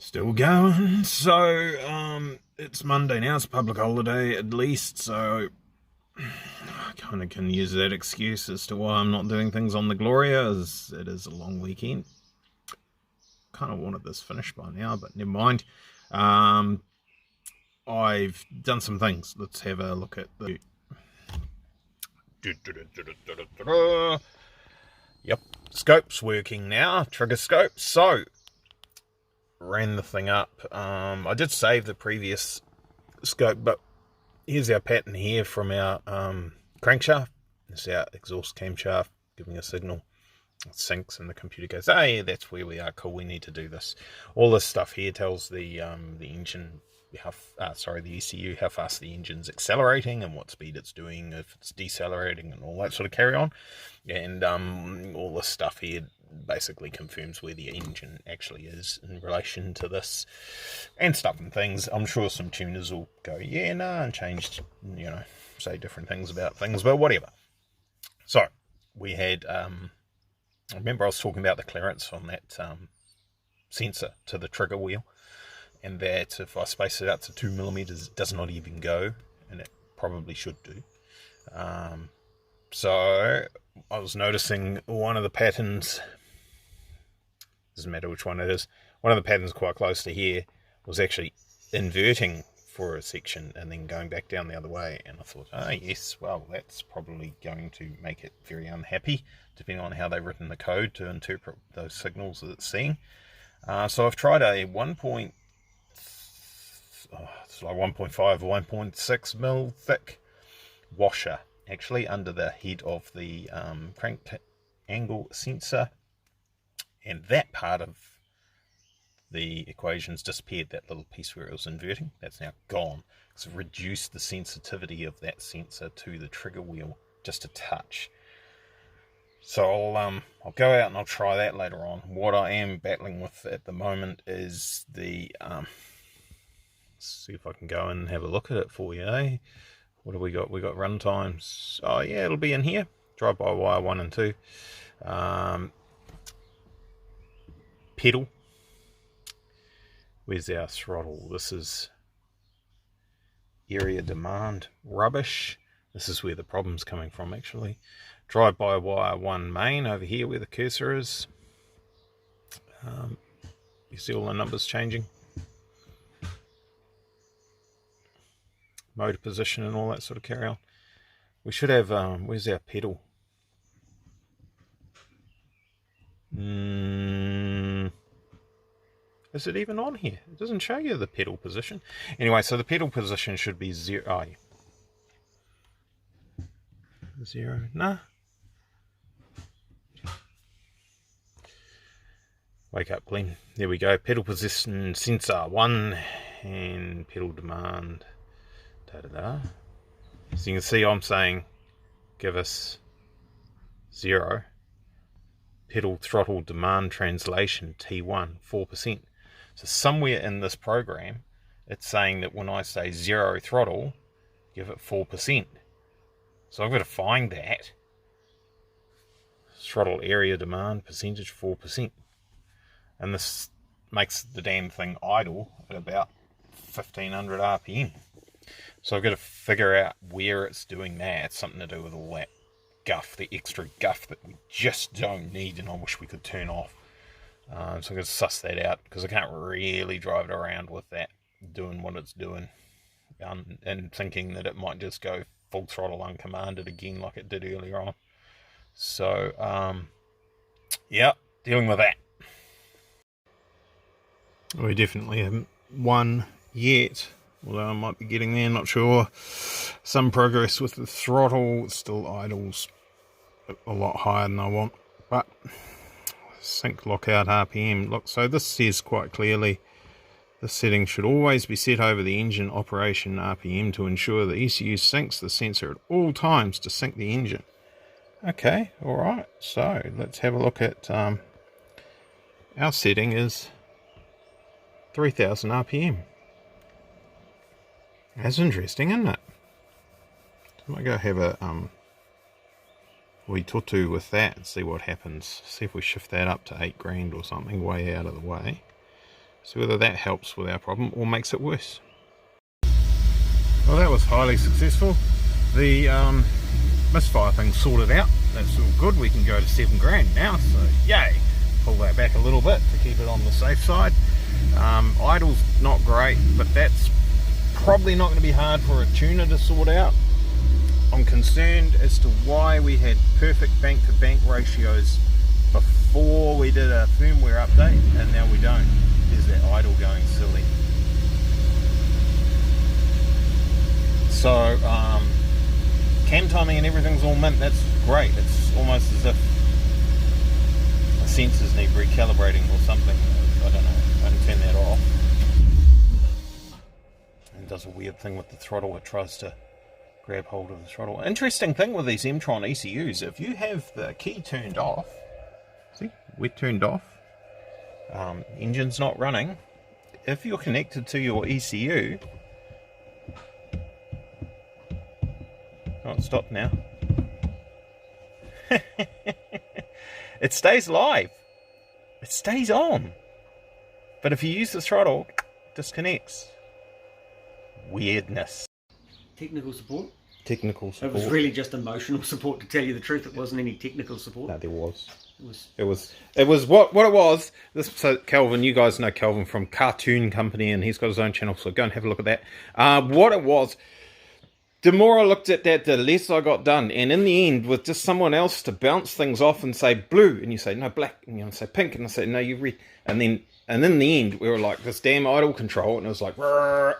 Still going. So, it's Monday now. It's a public holiday at least, so I kind of can use that excuse as to why I'm not doing things on the Gloria, as it is a long weekend. Kind of wanted this finished by now, but never mind. I've done some things. Let's have a look at the... Yep, scope's working now, trigger scope. So, ran the thing up. I did save the previous scope, but here's our pattern here from our crankshaft. This is our exhaust camshaft giving a signal. It syncs and the computer goes, hey, that's where we are, cool, we need to do this. All this stuff here tells the engine, the ECU, how fast the engine's accelerating and what speed it's doing, if it's decelerating and all that sort of carry on. And all this stuff here basically confirms where the engine actually is in relation to this and stuff and things. I'm sure some tuners will go, yeah, nah, and change, say different things about things, but whatever. So we had, I remember I was talking about the clearance on that sensor to the trigger wheel, and that if I space it out to 2mm, it does not even go, and it probably should do. So I was noticing one of the patterns, doesn't matter which one it is, one of the patterns quite close to here was actually inverting for a section and then going back down the other way, and I thought, oh yes, well, that's probably going to make it very unhappy depending on how they've written the code to interpret those signals that it's seeing. So I've tried a 1.5 or 1.6 mil thick washer actually under the head of the crank angle sensor, and that part of the equation's disappeared. That little piece where it was inverting, that's now gone. It's reduced the sensitivity of that sensor to the trigger wheel just a touch. So I'll go out and I'll try that later on. What I am battling with at the moment is the let's see if I can go and have a look at it for you, eh? What do we got? We got run times. Oh yeah, it'll be in here. Drive-by-wire 1 and 2. Pedal. Where's our throttle? This is area demand rubbish. This is where the problem's coming from actually. Drive-by-wire 1 main over here where the cursor is. You see all the numbers changing? Motor position and all that sort of carry on. We should have, where's our pedal? Is it even on here? It doesn't show you the pedal position. Anyway, so the pedal position should be 0. Oh, yeah. 0. Nah. Wake up, Glenn. There we go. Pedal position sensor 1 and pedal demand. Da-da-da. So you can see I'm saying give us 0. Pedal throttle demand translation T1 4%. So somewhere in this program it's saying that when I say 0 throttle, give it 4%. So I've got to find that. Throttle area demand percentage 4%. And this makes the damn thing idle at about 1500 RPM. So I've got to figure out where it's doing that. It's something to do with all that guff, the extra guff that we just don't need and I wish we could turn off. So I'm going to suss that out because I can't really drive it around with that doing what it's doing, and thinking that it might just go full throttle uncommanded again like it did earlier on. So yeah, dealing with that. We definitely haven't won yet, although I might be getting there, not sure. Some progress with the throttle, it still idles a lot higher than I want, but sync lockout RPM. Look, so this says quite clearly this setting should always be set over the engine operation RPM to ensure the ECU syncs the sensor at all times to sync the engine. Okay, alright, so let's have a look at our setting is 3000 RPM. That's interesting, isn't it? So I might go have a Witutu with that and see what happens. See if we shift that up to 8 grand or something, way out of the way. See whether that helps with our problem or makes it worse. Well, that was highly successful. The misfire thing sorted out. That's all good. We can go to 7 grand now, so yay! Pull that back a little bit to keep it on the safe side. Idle's not great, but that's probably not going to be hard for a tuner to sort out. I'm concerned as to why we had perfect bank-to-bank ratios before we did a firmware update, and now we don't. There's that idle going silly. So, cam timing and everything's all mint. That's great. It's almost as if the sensors need recalibrating or something. I don't know. I can turn that off. And it does a weird thing with the throttle. It tries to grab hold of the throttle. Interesting thing with these M-Tron ECUs, if you have the key turned off, see, we're turned off, engine's not running, if you're connected to your ECU, oh, it stopped now. It stays live. It stays on. But if you use the throttle, it disconnects. Weirdness. Technical support? Technical support. It was really just emotional support, to tell you the truth. It wasn't any technical support. No, there was. It was what it was. So Calvin, you guys know Calvin from Cartoon Company, and he's got his own channel, so go and have a look at that. What it was, the more I looked at that, the less I got done. And in the end, with just someone else to bounce things off and say blue, and you say no black, and you say pink, and I say no, you red, and in the end, we were like this damn idle control, and it was like,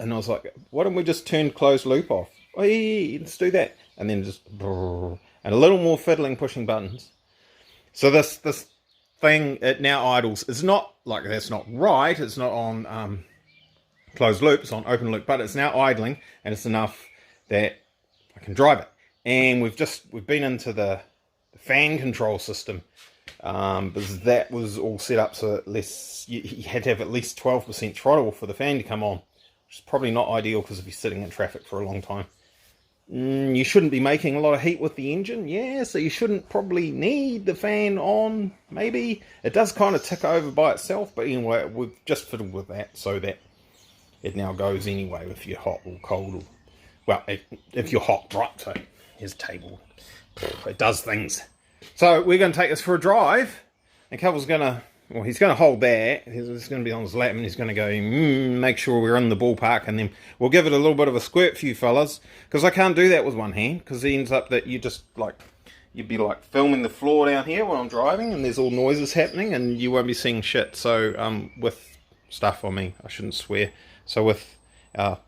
and I was like, why don't we just turn closed loop off? Oh yeah, let's do that, and then just and a little more fiddling, pushing buttons. So this thing, it now idles. It's not like, that's not right. It's not on closed loop. It's on open loop, but it's now idling, and it's enough that I can drive it. And we've been into the fan control system, because that was all set up so that you had to have at least 12% throttle for the fan to come on, which is probably not ideal because if you're sitting in traffic for a long time. You shouldn't be making a lot of heat with the engine, yeah, so you shouldn't probably need the fan on, maybe. It does kind of tick over by itself, but anyway, we've just fiddled with that so that it now goes anyway if you're hot or cold. Or, well, if you're hot, right, so here's a table. It does things. So we're going to take this for a drive, and Calvin's going to, well, he's going to hold that. He's going to be on his lap, and he's going to go, make sure we're in the ballpark, and then we'll give it a little bit of a squirt for you fellas, because I can't do that with one hand, because it ends up that you just, like, you'd be, like, filming the floor down here while I'm driving, and there's all noises happening, and you won't be seeing shit. So, with stuff, I shouldn't swear. So with our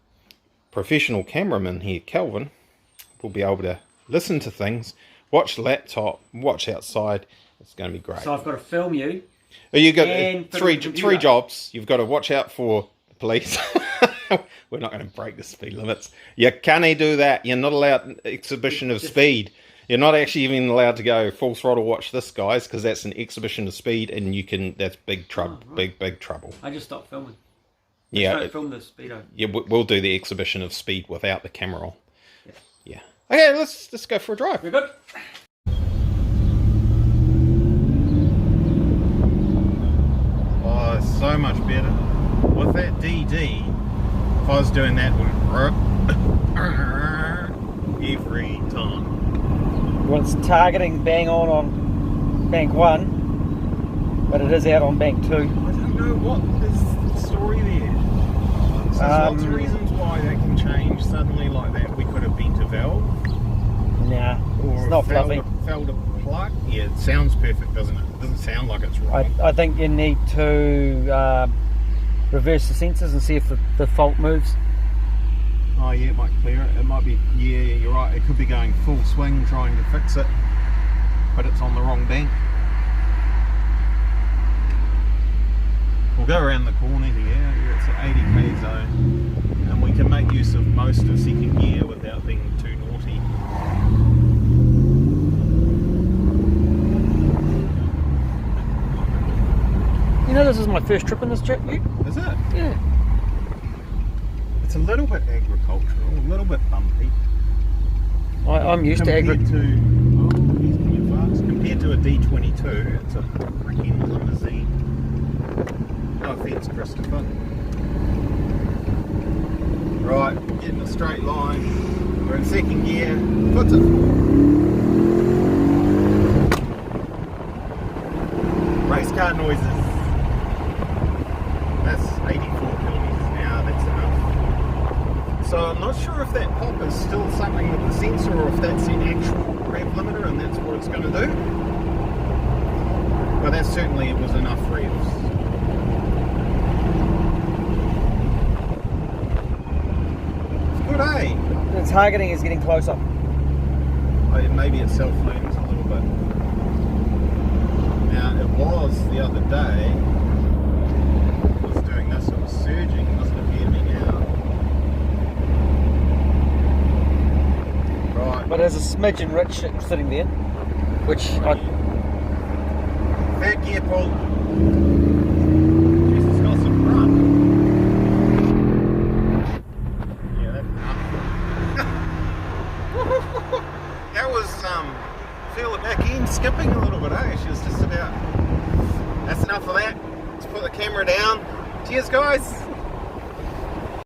professional cameraman here, Calvin, we'll be able to listen to things, watch the laptop, watch outside. It's going to be great. So I've got to film you. You've got three jobs. You've got to watch out for the police. We're not going to break the speed limits. You can't do that. You're not allowed an exhibition of speed. You're not actually even allowed to go full throttle watch this, guys, because that's an exhibition of speed, and that's big trouble. Oh, right. Big trouble. I just stopped filming. Yeah. Film the speedo. Yeah, we'll do the exhibition of speed without the camera on. Yeah. Okay, let's go for a drive. We're good. Oh, it's so much better. With that DD, if I was doing that, it would every time. Well, it's targeting bang on bank 1, but it is out on bank 2. I don't know what is the story there. So there's lots of reasons why that can change suddenly like that. We could have bent a valve. Nah, or it's not fluffy. Failed a plug. Yeah, it sounds perfect, doesn't it? It doesn't sound like it's wrong. I think you need to reverse the sensors and see if the fault moves. Oh yeah, it might clear it. It might be, yeah, you're right. It could be going full swing trying to fix it, but it's on the wrong bank. We'll go around the corner here. It's an 80k zone, and we can make use of most of second gear without being too naughty. You know, this is my first trip in this jet. Is it? Yeah. It's a little bit agricultural, a little bit bumpy. I'm used to agriculture. Compared to a D22, it's a freaking limousine. No offence, Christopher. Right, get in a straight line. We're in second gear. Puts it forward. Race car noises. That's 84 kilometres an hour, that's enough. So I'm not sure if that pop is still something with the sensor or if that's the actual rev limiter and that's what it's going to do. But that certainly was enough revs. It's good, eh? The targeting is getting closer. Maybe it self-flames a little bit. Now, it was the other day, it was doing this, it was surging, it doesn't appear to be now. Right. But there's a smidgen rich sitting there, which Third gear pull. Jeez, it's got some run. Yeah, that's enough. That was, feel the back end skipping a little bit, eh? She was just about, that's enough of that. Let's put the camera down. Cheers, guys.